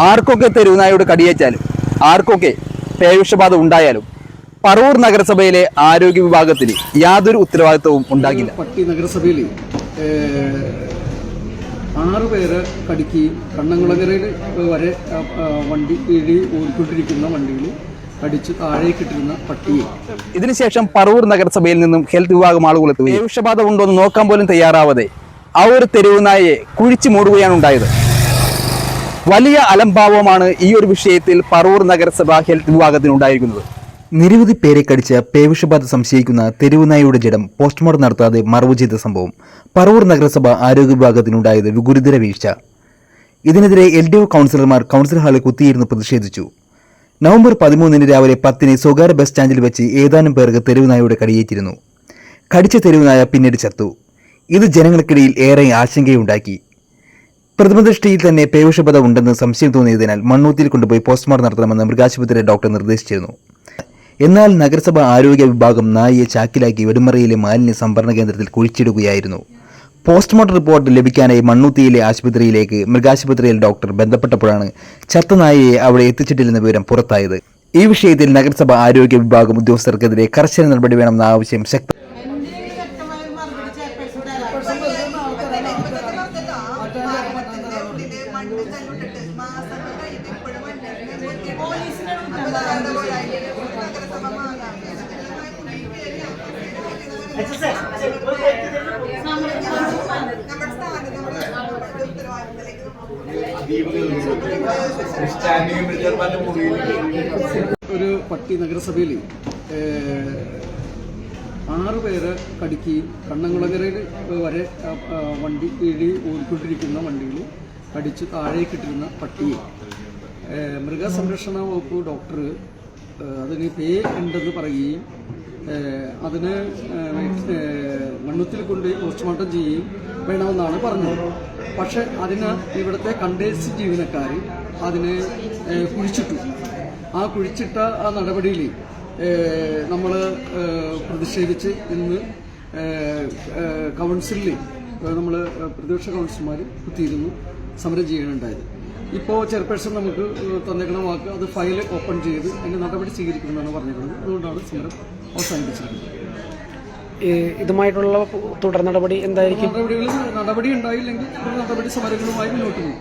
ആർക്കൊക്കെ തെരുവുനായോട് കടിയേറ്റാലും ആർക്കൊക്കെ പേവിഷബാധ ഉണ്ടായാലും പറവൂർ നഗരസഭയിലെ ആരോഗ്യ വിഭാഗത്തിന് യാതൊരു ഉത്തരവാദിത്വവും ഉണ്ടാകില്ല. പട്ടി നഗരസഭയിൽ 6 പേരെ കടിക്കുകയും കണ്ണംകുളങ്ങരയിൽ വരെ വണ്ടി ഓടിക്കൊണ്ടിരിക്കുന്ന വണ്ടിയിൽ കടിച്ച് താഴേക്കിട്ടിരുന്ന പട്ടിയെ ഇതിനുശേഷം പറവൂർ നഗരസഭയിൽ നിന്നും ഹെൽത്ത് വിഭാഗം ആളുകൾ എത്തുകയും പേവിഷബാധ ഉണ്ടോ എന്ന് നോക്കാൻ പോലും തയ്യാറാവാതെ ആ ഒരു തെരുവുനായെ കുഴിച്ചു മൂടുകയാണ് ഉണ്ടായത്. വലിയ അലംഭാവമാണ് ഈ ഒരു വിഷയത്തിൽ പറവൂർ നഗരസഭ ഹെൽത്ത് വിഭാഗത്തിനുണ്ടായിരിക്കുന്നത്. നിരവധി പേരെ കടിച്ച പേവിഷബാധ സംശയിക്കുന്ന തെരുവുനായയുടെ ജഡം പോസ്റ്റ്മോർട്ടം നടത്താതെ മറവ് ചെയ്ത സംഭവം പറവൂർ നഗരസഭ ആരോഗ്യ വിഭാഗത്തിനുണ്ടായത് ഗുരുതര വീഴ്ച. ഇതിനെതിരെ LDO കൗൺസിലർമാർ കൗൺസിൽ ഹാളിൽ കുത്തിയിരുന്ന് പ്രതിഷേധിച്ചു. നവംബർ 13 രാവിലെ 10 സ്വകാര്യ ബസ് സ്റ്റാൻഡിൽ വെച്ച് ഏതാനും പേർക്ക് തെരുവുനായയുടെ കടിയേറ്റിരുന്നു. കടിച്ച തെരുവുനായ പിന്നീട് ചത്തു. ഇത് ജനങ്ങൾക്കിടയിൽ ഏറെ ആശങ്കയുണ്ടാക്കി. പ്രഥമദൃഷ്ടിയിൽ തന്നെ പേവിഷബാധ ഉണ്ടെന്ന് സംശയം തോന്നിയതിനാൽ മണ്ണൂത്തിയിൽ കൊണ്ടുപോയി പോസ്റ്റ്മോർട്ടം നടത്തണമെന്ന് മൃഗാശുപത്രിയിലെ ഡോക്ടർ നിർദ്ദേശിച്ചിരുന്നു. എന്നാൽ നഗരസഭ ആരോഗ്യ വിഭാഗം നായയെ ചാക്കിലാക്കി വെടുമറയിലെ മാലിന്യ സംഭരണ കേന്ദ്രത്തിൽ കുഴിച്ചിടുകയായിരുന്നു. പോസ്റ്റ്മോർട്ടം റിപ്പോർട്ട് ലഭിക്കാനായി മണ്ണൂത്തിയിലെ ആശുപത്രിയിലേക്ക് മൃഗാശുപത്രിയിൽ ഡോക്ടർ ബന്ധപ്പെട്ടപ്പോഴാണ് ചത്ത നായയെ അവിടെ എത്തിച്ചിട്ടില്ലെന്ന വിവരം പുറത്തായത്. ഈ വിഷയത്തിൽ നഗരസഭ ആരോഗ്യ വിഭാഗം ഉദ്യോഗസ്ഥർക്കെതിരെ കർശന നടപടി വേണമെന്ന ആവശ്യം ശക്തമായി. ഒരു പട്ടി നഗരസഭയിൽ 6 പേരെ കടിക്കുകയും കണ്ണംകുളങ്ങരയിൽ വരെ വണ്ടി ഓടിക്കൊണ്ടിരിക്കുന്ന വണ്ടിയിൽ കടിച്ച് താഴേക്കിട്ടിരുന്ന പട്ടിയെ മൃഗസംരക്ഷണ വകുപ്പ് ഡോക്ടർ അതിന് പേ ഉണ്ടെന്ന് പറയുകയും അതിന് മണ്ണുത്തിൽ കൊണ്ട് പോസ്റ്റ്മോർട്ടം ചെയ്യുകയും വേണമെന്നാണ് പറഞ്ഞത്. പക്ഷെ അതിന് ഇവിടുത്തെ കണ്ടേഴ്സ് ജീവനക്കാർ അതിനെ കുഴിച്ചിട്ടു. ആ കുഴിച്ചിട്ട ആ നടപടിയിൽ നമ്മൾ പ്രതിഷേധിച്ച് ഇന്ന് കൗൺസിലിൽ നമ്മൾ പ്രതിപക്ഷ കൗൺസിലർമാർ കുത്തിയിരുന്നു സമരം ചെയ്യാനുണ്ടായത്. ഇപ്പോൾ ചെയർപേഴ്സൺ നമുക്ക് തന്നേക്കണ വാക്ക് അത് ഫയൽ ഓപ്പൺ ചെയ്ത് അതിൻ്റെ നടപടി സ്വീകരിക്കണമെന്നാണ് പറഞ്ഞിട്ടുള്ളത്. അതുകൊണ്ടാണ് സമരം അവസാനിപ്പിച്ചിരിക്കുന്നത്. ഇതുമായിട്ടുള്ള തുടർ നടപടി എന്തായിരിക്കും? നടപടി ഉണ്ടായില്ലെങ്കിൽ നടപടി സമരങ്ങളുമായി മുന്നോട്ട് പോകും.